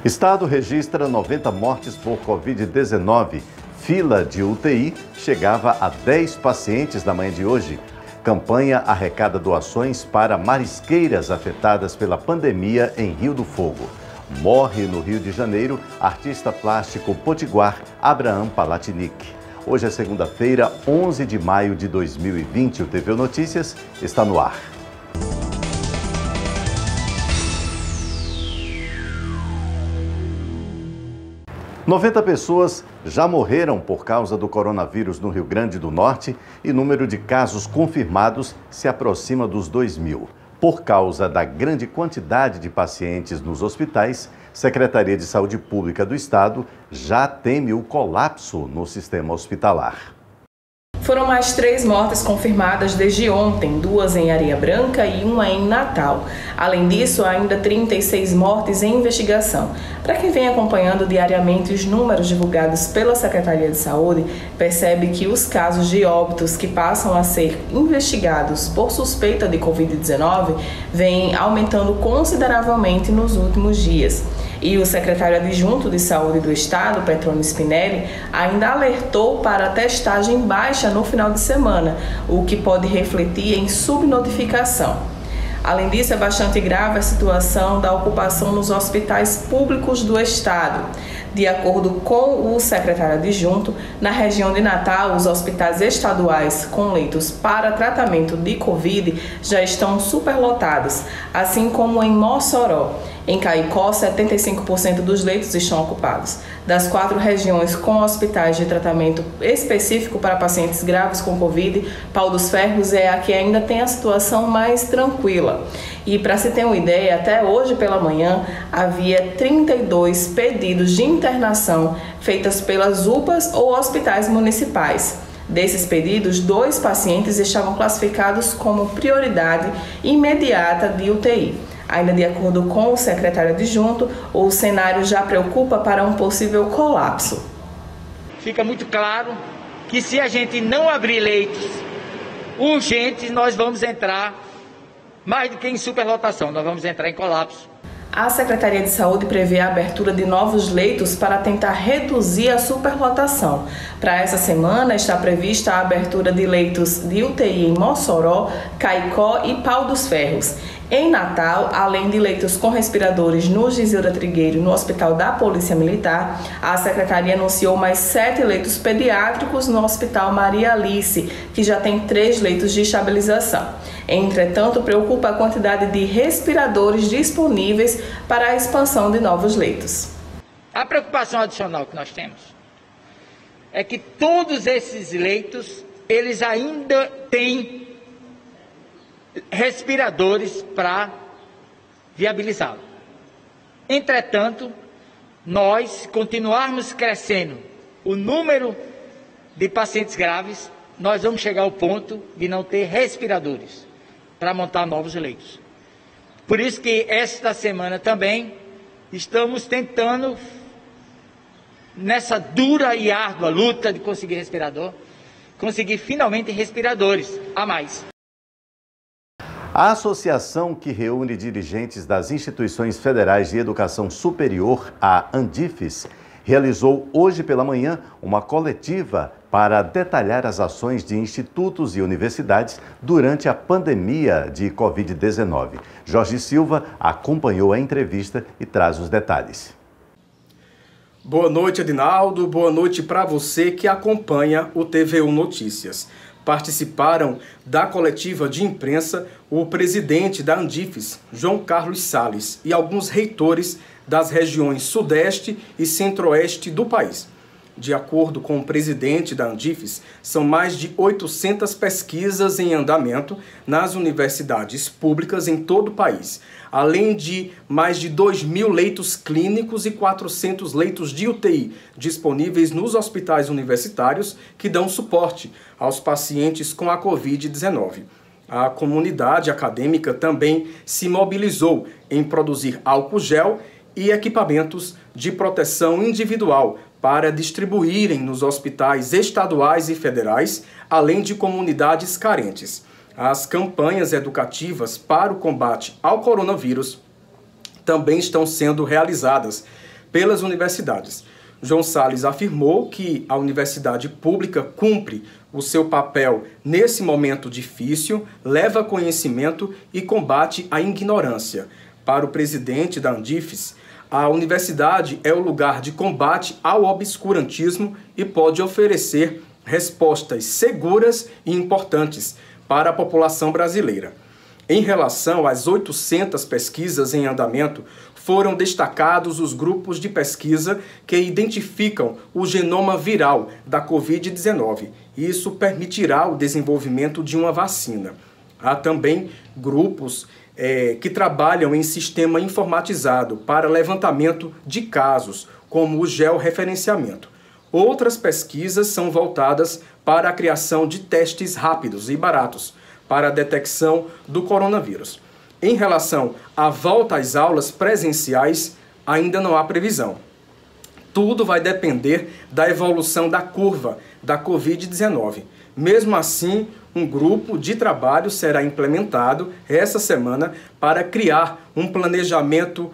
Estado registra 90 mortes por Covid-19. Fila de UTI chegava a 10 pacientes na manhã de hoje. Campanha arrecada doações para marisqueiras afetadas pela pandemia em Rio do Fogo. Morre no Rio de Janeiro artista plástico potiguar Abraham Palatinic. Hoje é segunda-feira, 11 de maio de 2020. O TV Notícias está no ar. "90 pessoas já morreram por causa do coronavírus no Rio Grande do Norte e o número de casos confirmados se aproxima dos 2.000. Por causa da grande quantidade de pacientes nos hospitais, Secretaria de Saúde Pública do Estado já teme o colapso no sistema hospitalar. Foram mais 3 mortes confirmadas desde ontem, 2 em Areia Branca e 1 em Natal. Além disso, há ainda 36 mortes em investigação. Para quem vem acompanhando diariamente os números divulgados pela Secretaria de Saúde, percebe que os casos de óbitos que passam a ser investigados por suspeita de Covid-19 vêm aumentando consideravelmente nos últimos dias. E o secretário adjunto de Saúde do Estado, Petrônio Spinelli, ainda alertou para a testagem baixa no final de semana, o que pode refletir em subnotificação. Além disso, é bastante grave a situação da ocupação nos hospitais públicos do Estado. De acordo com o secretário adjunto, na região de Natal, os hospitais estaduais com leitos para tratamento de Covid já estão superlotados, assim como em Mossoró. Em Caicó, 75% dos leitos estão ocupados. Das 4 regiões com hospitais de tratamento específico para pacientes graves com Covid, Pau dos Ferros é a que ainda tem a situação mais tranquila. E para se ter uma ideia, até hoje pela manhã havia 32 pedidos de internação feitas pelas UPAs ou hospitais municipais. Desses pedidos, 2 pacientes estavam classificados como prioridade imediata de UTI. Ainda de acordo com o secretário adjunto, o cenário já preocupa para um possível colapso. Fica muito claro que se a gente não abrir leitos urgentes, nós vamos entrar, mais do que em superlotação, nós vamos entrar em colapso. A Secretaria de Saúde prevê a abertura de novos leitos para tentar reduzir a superlotação. Para essa semana está prevista a abertura de leitos de UTI em Mossoró, Caicó e Pau dos Ferros. Em Natal, além de leitos com respiradores no Gisilda Trigueiro e no Hospital da Polícia Militar, a Secretaria anunciou mais 7 leitos pediátricos no Hospital Maria Alice, que já tem 3 leitos de estabilização. Entretanto, preocupa a quantidade de respiradores disponíveis para a expansão de novos leitos. A preocupação adicional que nós temos é que todos esses leitos, eles ainda têm respiradores para viabilizá-lo. Entretanto, nós continuarmos crescendo o número de pacientes graves, nós vamos chegar ao ponto de não ter respiradores para montar novos leitos. Por isso que esta semana também estamos tentando, nessa dura e árdua luta de conseguir respirador, conseguir finalmente respiradores a mais. A associação que reúne dirigentes das instituições federais de educação superior, a Andifes, realizou hoje pela manhã uma coletiva para detalhar as ações de institutos e universidades durante a pandemia de Covid-19. Jorge Silva acompanhou a entrevista e traz os detalhes. Boa noite, Adinaldo. Boa noite para você que acompanha o TVU Notícias. Participaram da coletiva de imprensa o presidente da Andifes, João Carlos Salles, e alguns reitores das regiões Sudeste e Centro-Oeste do país. De acordo com o presidente da Andifes, são mais de 800 pesquisas em andamento nas universidades públicas em todo o país, além de mais de 2.000 leitos clínicos e 400 leitos de UTI disponíveis nos hospitais universitários que dão suporte aos pacientes com a Covid-19. A comunidade acadêmica também se mobilizou em produzir álcool gel e equipamentos de proteção individual para distribuírem nos hospitais estaduais e federais, além de comunidades carentes. As campanhas educativas para o combate ao coronavírus também estão sendo realizadas pelas universidades. João Salles afirmou que a universidade pública cumpre o seu papel nesse momento difícil, leva conhecimento e combate a ignorância. Para o presidente da Andifes, a universidade é o lugar de combate ao obscurantismo e pode oferecer respostas seguras e importantes para a população brasileira. Em relação às 800 pesquisas em andamento, foram destacados os grupos de pesquisa que identificam o genoma viral da Covid-19. Isso permitirá o desenvolvimento de uma vacina. Há também grupos que trabalham em sistema informatizado para levantamento de casos, como o georreferenciamento. Outras pesquisas são voltadas para a criação de testes rápidos e baratos para a detecção do coronavírus. Em relação à volta às aulas presenciais, ainda não há previsão. Tudo vai depender da evolução da curva da Covid-19. Mesmo assim, um grupo de trabalho será implementado essa semana para criar um planejamento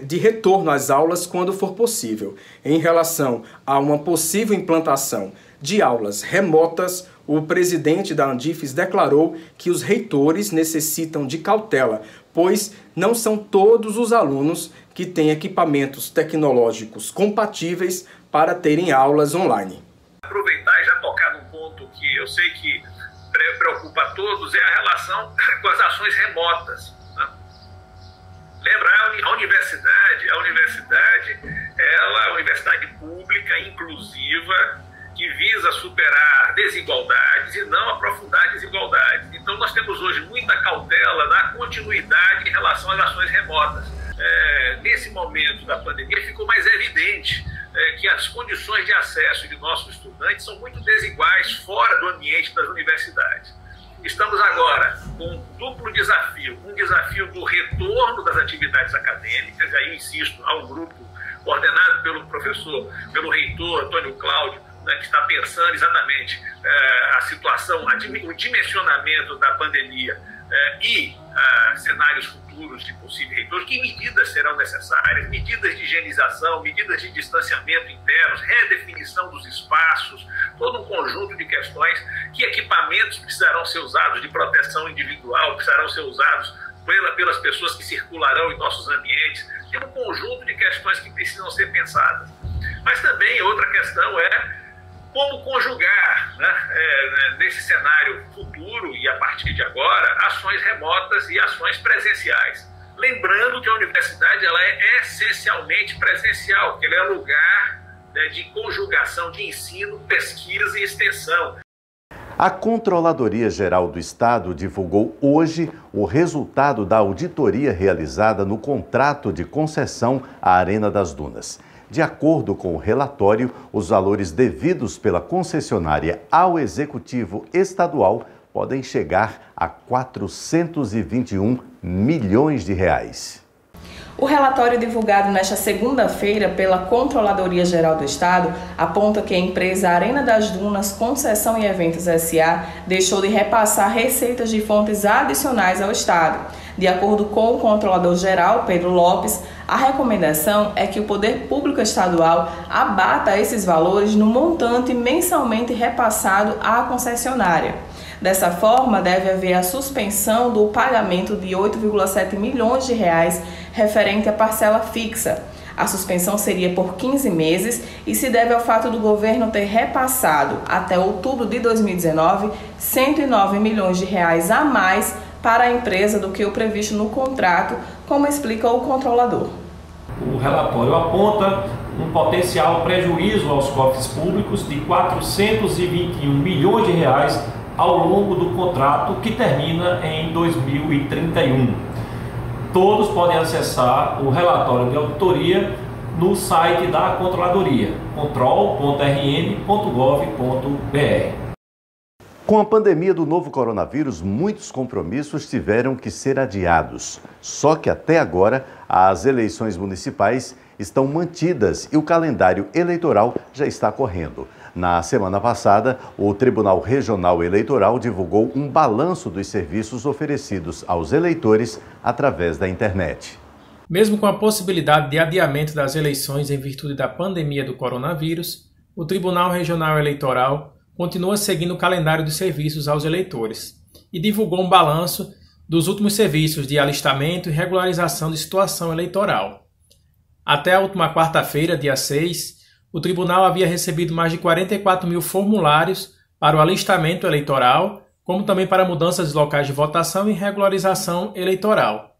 de retorno às aulas quando for possível. Em relação a uma possível implantação de aulas remotas, o presidente da Andifes declarou que os reitores necessitam de cautela, pois não são todos os alunos que têm equipamentos tecnológicos compatíveis para terem aulas online. Aproveitar e já tocar num ponto que eu sei que preocupa a todos, é a relação com as ações remotas. Né? Lembra, a universidade ela é uma universidade pública, inclusiva, que visa superar desigualdades e não aprofundar desigualdades. Então nós temos hoje muita cautela na continuidade em relação às ações remotas. Nesse momento da pandemia ficou mais evidente que as condições de acesso de nossos estudantes são muito desiguais fora do ambiente das universidades. Estamos agora com um duplo desafio, um desafio do retorno das atividades acadêmicas, aí eu insisto, há um grupo coordenado pelo reitor Antônio Cláudio, que está pensando exatamente a situação, o dimensionamento da pandemia e cenários futuros de possíveis reitores, que medidas serão necessárias, medidas de higienização, medidas de distanciamento internos, redefinição dos espaços, todo um conjunto de questões, que equipamentos precisarão ser usados de proteção individual, precisarão ser usados pelas pessoas que circularão em nossos ambientes. Tem um conjunto de questões que precisam ser pensadas. Mas também outra questão é como conjugar, nesse cenário futuro e a partir de agora, ações remotas e ações presenciais. Lembrando que a universidade ela é essencialmente presencial, porque ela é lugar de conjugação de ensino, pesquisa e extensão. A Controladoria Geral do Estado divulgou hoje o resultado da auditoria realizada no contrato de concessão à Arena das Dunas. De acordo com o relatório, os valores devidos pela concessionária ao Executivo Estadual podem chegar a 421 milhões de reais. O relatório divulgado nesta segunda-feira pela Controladoria Geral do Estado aponta que a empresa Arena das Dunas Concessão e Eventos S.A. deixou de repassar receitas de fontes adicionais ao Estado. De acordo com o Controlador-Geral, Pedro Lopes, a recomendação é que o Poder Público Estadual abata esses valores no montante mensalmente repassado à concessionária. Dessa forma, deve haver a suspensão do pagamento de 8,7 milhões de reais referente à parcela fixa. A suspensão seria por 15 meses e se deve ao fato do governo ter repassado até outubro de 2019 109 milhões de reais a mais para a empresa do que o previsto no contrato, como explica o controlador. O relatório aponta um potencial prejuízo aos cofres públicos de 421 milhões de reais ao longo do contrato que termina em 2031. Todos podem acessar o relatório de auditoria no site da Controladoria, control.rn.gov.br. Com a pandemia do novo coronavírus, muitos compromissos tiveram que ser adiados. Só que até agora, as eleições municipais estão mantidas e o calendário eleitoral já está correndo. Na semana passada, o Tribunal Regional Eleitoral divulgou um balanço dos serviços oferecidos aos eleitores através da internet. Mesmo com a possibilidade de adiamento das eleições em virtude da pandemia do coronavírus, o Tribunal Regional Eleitoral continua seguindo o calendário de serviços aos eleitores e divulgou um balanço dos últimos serviços de alistamento e regularização de situação eleitoral. Até a última quarta-feira, dia 6, o tribunal havia recebido mais de 44 mil formulários para o alistamento eleitoral, como também para mudanças de locais de votação e regularização eleitoral.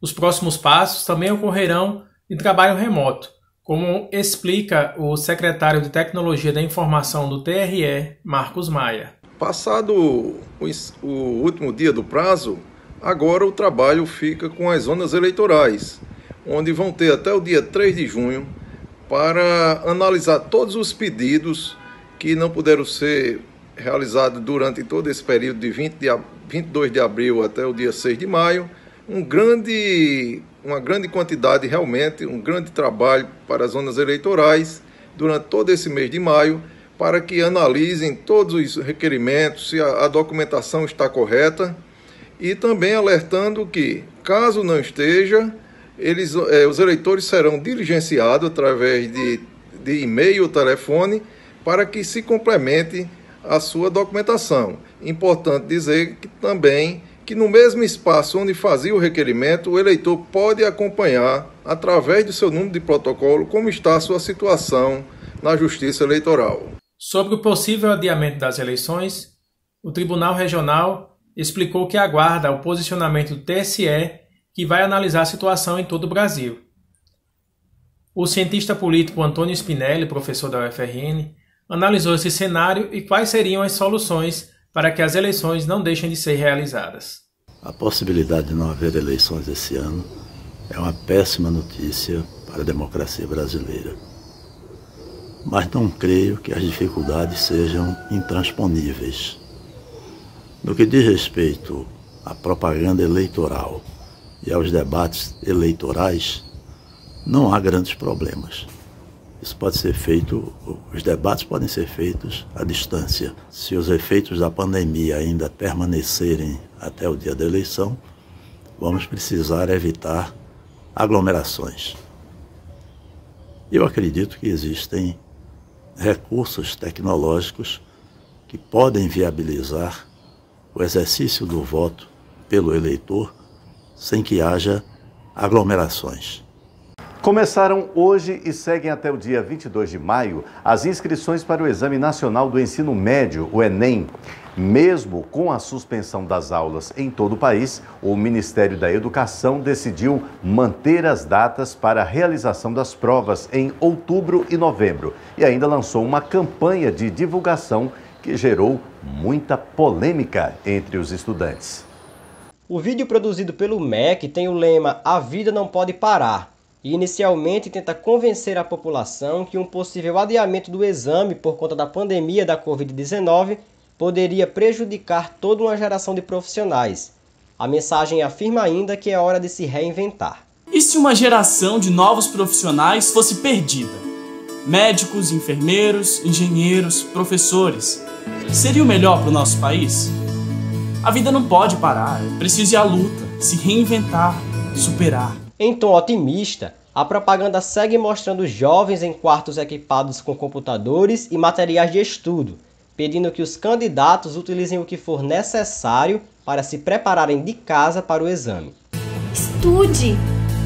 Os próximos passos também ocorrerão em trabalho remoto, como explica o secretário de Tecnologia da Informação do TRE, Marcos Maia. Passado o último dia do prazo, agora o trabalho fica com as zonas eleitorais, onde vão ter até o dia 3 de junho para analisar todos os pedidos que não puderam ser realizados durante todo esse período de 22 de abril até o dia 6 de maio, uma grande quantidade realmente, um grande trabalho para as zonas eleitorais durante todo esse mês de maio, para que analisem todos os requerimentos, se a documentação está correta, e também alertando que, caso não esteja, os eleitores serão diligenciados através de e-mail ou telefone para que se complemente a sua documentação. Importante dizer que também que no mesmo espaço onde fazia o requerimento, o eleitor pode acompanhar, através do seu número de protocolo, como está a sua situação na Justiça Eleitoral. Sobre o possível adiamento das eleições, o Tribunal Regional explicou que aguarda o posicionamento do TSE, que vai analisar a situação em todo o Brasil. O cientista político Antônio Spinelli, professor da UFRN, analisou esse cenário e quais seriam as soluções para que as eleições não deixem de ser realizadas. A possibilidade de não haver eleições esse ano é uma péssima notícia para a democracia brasileira. Mas não creio que as dificuldades sejam intransponíveis. No que diz respeito à propaganda eleitoral e aos debates eleitorais, não há grandes problemas. Isso pode ser feito, os debates podem ser feitos à distância. Se os efeitos da pandemia ainda permanecerem até o dia da eleição, vamos precisar evitar aglomerações. Eu acredito que existem recursos tecnológicos que podem viabilizar o exercício do voto pelo eleitor sem que haja aglomerações. Começaram hoje e seguem até o dia 22 de maio as inscrições para o Exame Nacional do Ensino Médio, o Enem. Mesmo com a suspensão das aulas em todo o país, o Ministério da Educação decidiu manter as datas para a realização das provas em outubro e novembro e ainda lançou uma campanha de divulgação que gerou muita polêmica entre os estudantes. O vídeo produzido pelo MEC tem o lema "A vida não pode parar" e inicialmente tenta convencer a população que um possível adiamento do exame por conta da pandemia da Covid-19 poderia prejudicar toda uma geração de profissionais. A mensagem afirma ainda que é hora de se reinventar. E se uma geração de novos profissionais fosse perdida? Médicos, enfermeiros, engenheiros, professores. Seria o melhor para o nosso país? A vida não pode parar, é preciso ir à luta, se reinventar, superar. Em tom otimista, a propaganda segue mostrando jovens em quartos equipados com computadores e materiais de estudo, pedindo que os candidatos utilizem o que for necessário para se prepararem de casa para o exame. Estude!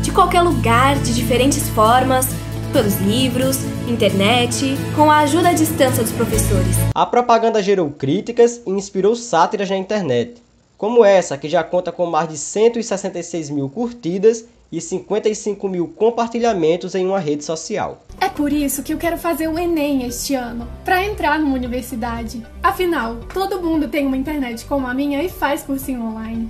De qualquer lugar, de diferentes formas, pelos livros, internet, com a ajuda à distância dos professores. A propaganda gerou críticas e inspirou sátiras na internet, como essa que já conta com mais de 166 mil curtidas e 55 mil compartilhamentos em uma rede social. É por isso que eu quero fazer o Enem este ano, para entrar numa universidade. Afinal, todo mundo tem uma internet como a minha e faz cursinho online.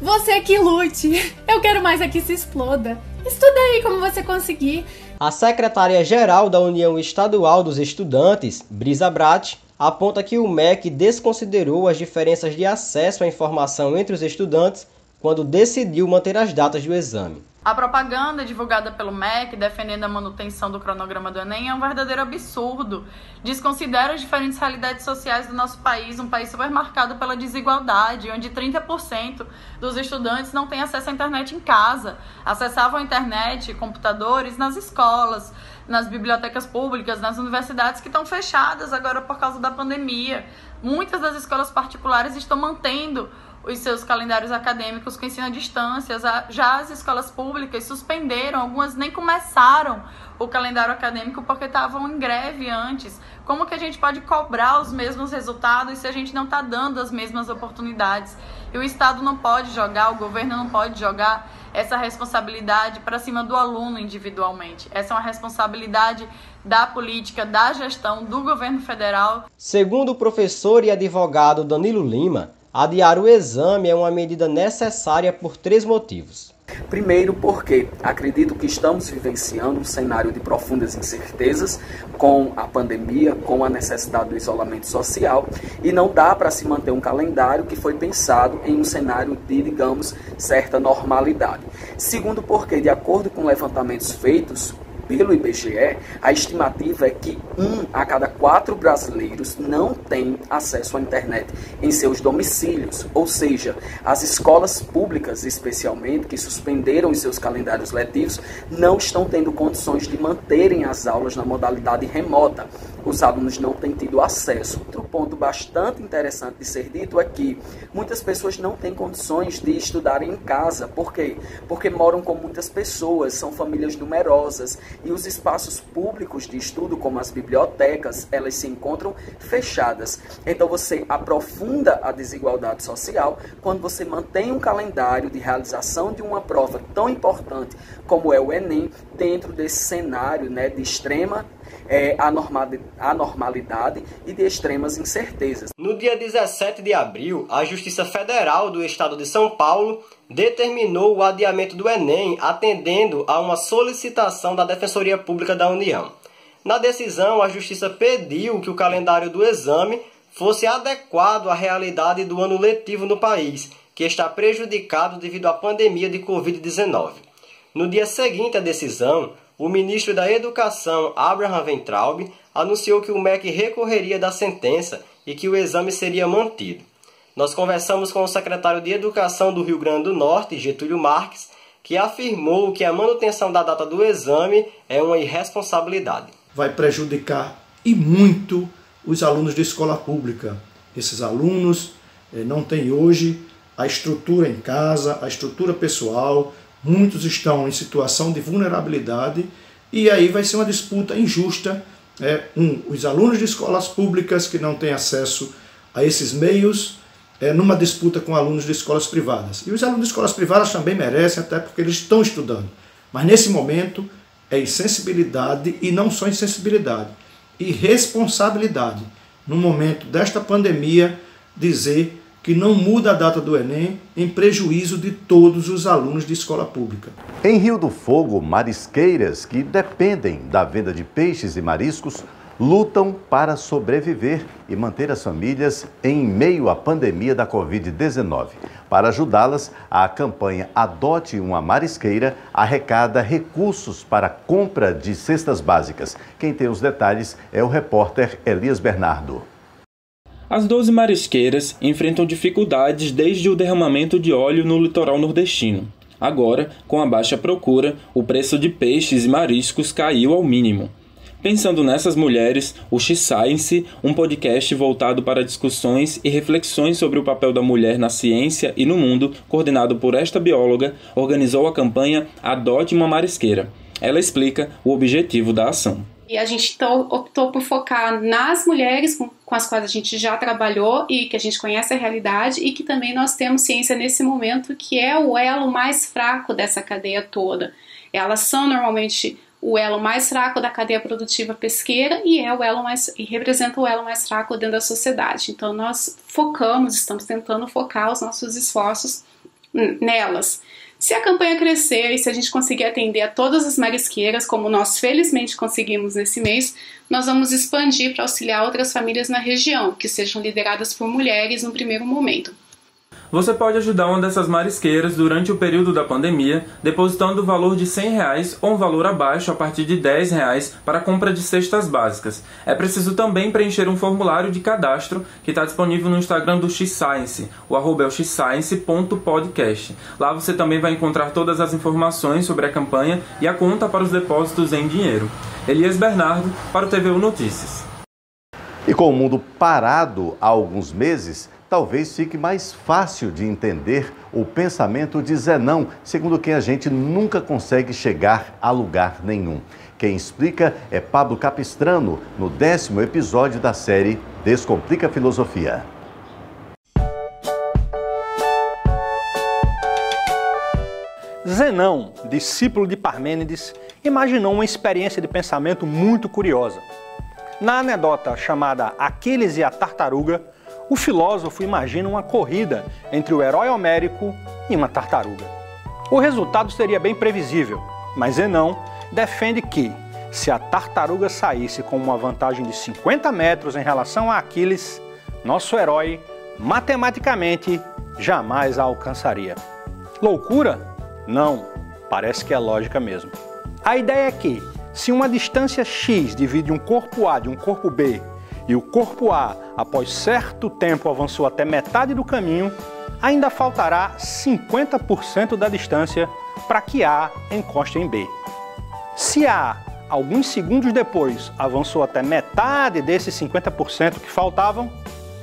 Você que lute! Eu quero mais é que se exploda. Estuda aí como você conseguir. A secretária-geral da União Estadual dos Estudantes, Brisa Brat, aponta que o MEC desconsiderou as diferenças de acesso à informação entre os estudantes quando decidiu manter as datas do exame. A propaganda divulgada pelo MEC defendendo a manutenção do cronograma do Enem é um verdadeiro absurdo. Desconsidera as diferentes realidades sociais do nosso país, um país super marcado pela desigualdade, onde 30% dos estudantes não têm acesso à internet em casa. Acessavam a internet, computadores nas escolas, nas bibliotecas públicas, nas universidades que estão fechadas agora por causa da pandemia. Muitas das escolas particulares estão mantendo os seus calendários acadêmicos com ensino à distância. Já as escolas públicas suspenderam, algumas nem começaram o calendário acadêmico porque estavam em greve antes. Como que a gente pode cobrar os mesmos resultados se a gente não está dando as mesmas oportunidades? E o Estado não pode jogar, o governo não pode jogar essa responsabilidade para cima do aluno individualmente. Essa é uma responsabilidade da política, da gestão, do governo federal. Segundo o professor e advogado Danilo Lima, adiar o exame é uma medida necessária por 3 motivos. Primeiro, porque acredito que estamos vivenciando um cenário de profundas incertezas com a pandemia, com a necessidade do isolamento social, e não dá para se manter um calendário que foi pensado em um cenário de, digamos, certa normalidade. Segundo, porque de acordo com levantamentos feitos pelo IBGE, a estimativa é que 1 a cada 4 brasileiros não tem acesso à internet em seus domicílios, ou seja, as escolas públicas, especialmente, que suspenderam os seus calendários letivos, não estão tendo condições de manterem as aulas na modalidade remota. Os alunos não têm tido acesso. Outro ponto bastante interessante de ser dito é que muitas pessoas não têm condições de estudarem em casa. Por quê? Porque moram com muitas pessoas, são famílias numerosas, e os espaços públicos de estudo, como as bibliotecas, elas se encontram fechadas. Então você aprofunda a desigualdade social quando você mantém um calendário de realização de uma prova tão importante como é o Enem dentro desse cenário, né, de extrema anormalidade e de extremas incertezas. No dia 17 de abril, a Justiça Federal do Estado de São Paulo determinou o adiamento do Enem, atendendo a uma solicitação da Defensoria Pública da União. Na decisão, a Justiça pediu que o calendário do exame fosse adequado à realidade do ano letivo no país, que está prejudicado devido à pandemia de Covid-19. No dia seguinte à decisão, o ministro da Educação, Abraham Weintraub, anunciou que o MEC recorreria da sentença e que o exame seria mantido. Nós conversamos com o secretário de Educação do Rio Grande do Norte, Getúlio Marques, que afirmou que a manutenção da data do exame é uma irresponsabilidade. Vai prejudicar e muito os alunos de escola pública. Esses alunos não têm hoje a estrutura em casa, a estrutura pessoal. Muitos estão em situação de vulnerabilidade e aí vai ser uma disputa injusta. Os alunos de escolas públicas que não têm acesso a esses meios, numa disputa com alunos de escolas privadas. E os alunos de escolas privadas também merecem, até porque eles estão estudando. Mas nesse momento é insensibilidade, e não só insensibilidade, irresponsabilidade, no momento desta pandemia, dizer que não muda a data do Enem em prejuízo de todos os alunos de escola pública. Em Rio do Fogo, marisqueiras que dependem da venda de peixes e mariscos lutam para sobreviver e manter as famílias em meio à pandemia da Covid-19. Para ajudá-las, a campanha Adote uma Marisqueira arrecada recursos para a compra de cestas básicas. Quem tem os detalhes é o repórter Elias Bernardo. As 12 marisqueiras enfrentam dificuldades desde o derramamento de óleo no litoral nordestino. Agora, com a baixa procura, o preço de peixes e mariscos caiu ao mínimo. Pensando nessas mulheres, o X-Science, um podcast voltado para discussões e reflexões sobre o papel da mulher na ciência e no mundo, coordenado por esta bióloga, organizou a campanha Adote uma Marisqueira. Ela explica o objetivo da ação. E a gente optou por focar nas mulheres com as quais a gente já trabalhou e que a gente conhece a realidade e que também nós temos ciência nesse momento, que é o elo mais fraco dessa cadeia toda. Elas são normalmente o elo mais fraco da cadeia produtiva pesqueira e representa o elo mais fraco dentro da sociedade. Então nós estamos tentando focar os nossos esforços nelas. Se a campanha crescer e se a gente conseguir atender a todas as marisqueiras, como nós felizmente conseguimos nesse mês, nós vamos expandir para auxiliar outras famílias na região, que sejam lideradas por mulheres no primeiro momento. Você pode ajudar uma dessas marisqueiras durante o período da pandemia, depositando o valor de R$100 ou um valor abaixo a partir de R$10 para a compra de cestas básicas. É preciso também preencher um formulário de cadastro que está disponível no Instagram do X-Science. O arroba é o xscience.podcast. Lá você também vai encontrar todas as informações sobre a campanha e a conta para os depósitos em dinheiro. Elias Bernardo, para o TVU Notícias. E com o mundo parado há alguns meses, talvez fique mais fácil de entender o pensamento de Zenão, segundo quem a gente nunca consegue chegar a lugar nenhum. Quem explica é Pablo Capistrano, no 10º episódio da série Descomplica a Filosofia. Zenão, discípulo de Parmênides, imaginou uma experiência de pensamento muito curiosa. Na anedota chamada Aquiles e a Tartaruga, o filósofo imagina uma corrida entre o herói homérico e uma tartaruga. O resultado seria bem previsível, mas Zenão defende que, se a tartaruga saísse com uma vantagem de 50 metros em relação a Aquiles, nosso herói, matematicamente, jamais a alcançaria. Loucura? Não, parece que é lógica mesmo. A ideia é que, se uma distância x divide um corpo A de um corpo B, e o corpo A, após certo tempo, avançou até metade do caminho, ainda faltará 50% da distância para que A encoste em B. Se A, alguns segundos depois, avançou até metade desses 50% que faltavam,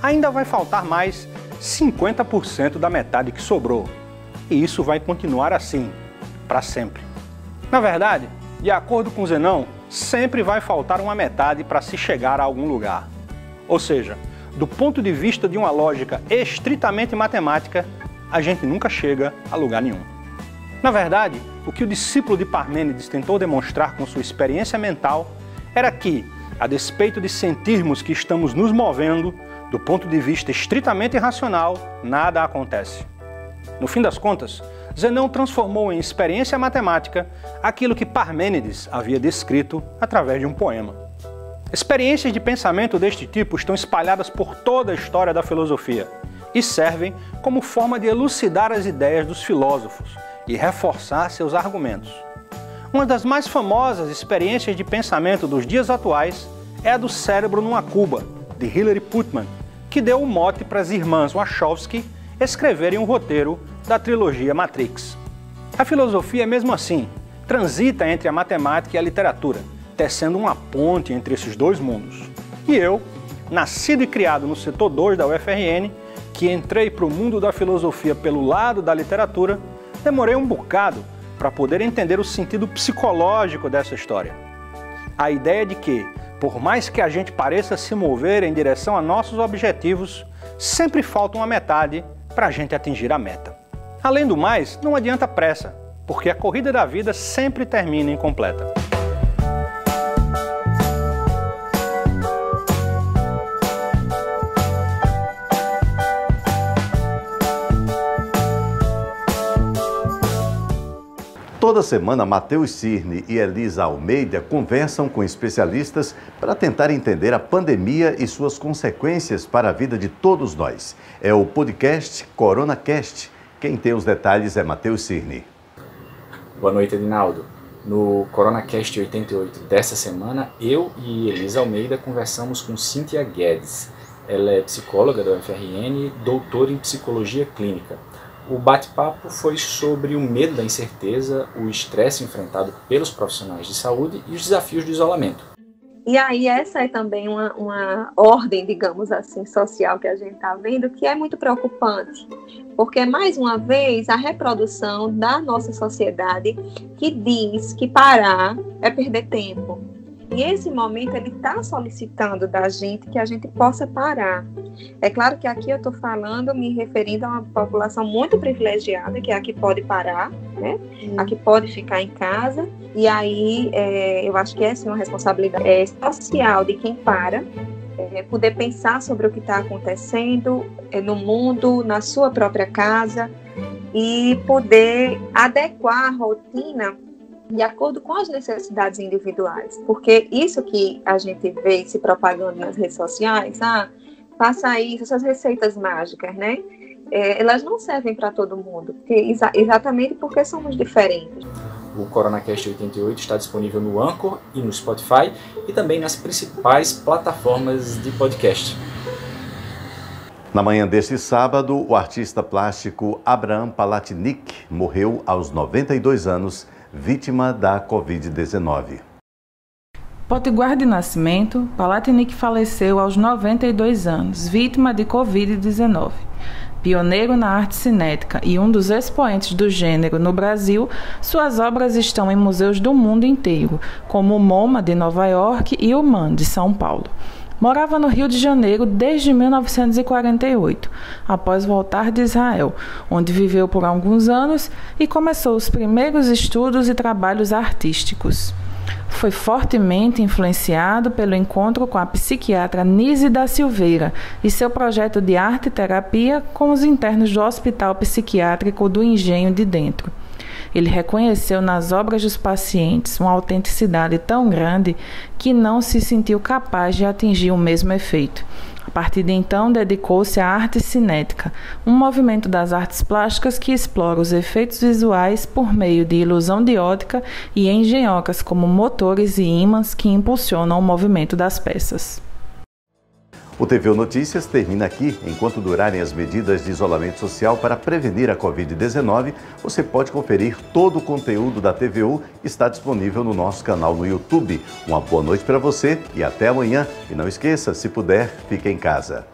ainda vai faltar mais 50% da metade que sobrou. E isso vai continuar assim, para sempre. Na verdade, de acordo com Zenão, sempre vai faltar uma metade para se chegar a algum lugar. Ou seja, do ponto de vista de uma lógica estritamente matemática, a gente nunca chega a lugar nenhum. Na verdade, o que o discípulo de Parmênides tentou demonstrar com sua experiência mental era que, a despeito de sentirmos que estamos nos movendo, do ponto de vista estritamente racional, nada acontece. No fim das contas, Zenão transformou em experiência matemática aquilo que Parmênides havia descrito através de um poema. Experiências de pensamento deste tipo estão espalhadas por toda a história da filosofia e servem como forma de elucidar as ideias dos filósofos e reforçar seus argumentos. Uma das mais famosas experiências de pensamento dos dias atuais é a do cérebro numa cuba, de Hilary Putnam, que deu o mote para as irmãs Wachowski escreverem um roteiro da trilogia Matrix. A filosofia, mesmo assim, transita entre a matemática e a literatura, tecendo uma ponte entre esses dois mundos. E eu, nascido e criado no setor 2 da UFRN, que entrei para o mundo da filosofia pelo lado da literatura, demorei um bocado para poder entender o sentido psicológico dessa história. A ideia de que, por mais que a gente pareça se mover em direção a nossos objetivos, sempre falta uma metade para a gente atingir a meta. Além do mais, não adianta pressa, porque a corrida da vida sempre termina incompleta. Toda semana, Matheus Cirne e Elisa Almeida conversam com especialistas para tentar entender a pandemia e suas consequências para a vida de todos nós. É o podcast CoronaCast. Quem tem os detalhes é Matheus Cirne. Boa noite, Edinaldo. No CoronaCast 88 dessa semana, eu e Elisa Almeida conversamos com Cíntia Guedes. Ela é psicóloga da UFRN e doutora em psicologia clínica. O bate-papo foi sobre o medo da incerteza, o estresse enfrentado pelos profissionais de saúde e os desafios do isolamento. E aí essa é também uma ordem, digamos assim, social que a gente está vendo, que é muito preocupante, porque, mais uma vez, a reprodução da nossa sociedade que diz que parar é perder tempo. E esse momento ele está solicitando da gente que a gente possa parar. É claro que aqui eu estou falando, me referindo a uma população muito privilegiada, que é a que pode parar, né? A que pode ficar em casa. E aí eu acho que essa é uma responsabilidade social de quem para, poder pensar sobre o que está acontecendo no mundo, na sua própria casa, e poder adequar a rotina de acordo com as necessidades individuais, porque isso que a gente vê se propagando nas redes sociais, faça isso, essas receitas mágicas, né? elas não servem para todo mundo, exatamente porque somos diferentes. O CoronaCast 88 está disponível no Anchor e no Spotify e também nas principais plataformas de podcast. Na manhã deste sábado, o artista plástico Abraham Palatnik morreu aos 92 anos, vítima da Covid-19. Potiguar de nascimento, Palatnik faleceu aos 92 anos, vítima de Covid-19. Pioneiro na arte cinética e um dos expoentes do gênero no Brasil, suas obras estão em museus do mundo inteiro, como o MoMA de Nova York e o MAN de São Paulo. Morava no Rio de Janeiro desde 1948, após voltar de Israel, onde viveu por alguns anos e começou os primeiros estudos e trabalhos artísticos. Foi fortemente influenciado pelo encontro com a psiquiatra Nise da Silveira e seu projeto de arte e terapia com os internos do Hospital Psiquiátrico do Engenho de Dentro. Ele reconheceu nas obras dos pacientes uma autenticidade tão grande que não se sentiu capaz de atingir o mesmo efeito. A partir de então, dedicou-se à arte cinética, um movimento das artes plásticas que explora os efeitos visuais por meio de ilusão de ótica e engenhocas como motores e ímãs que impulsionam o movimento das peças. O TVU Notícias termina aqui. Enquanto durarem as medidas de isolamento social para prevenir a Covid-19, você pode conferir todo o conteúdo da TVU, está disponível no nosso canal no YouTube. Uma boa noite para você e até amanhã. E não esqueça, se puder, fique em casa.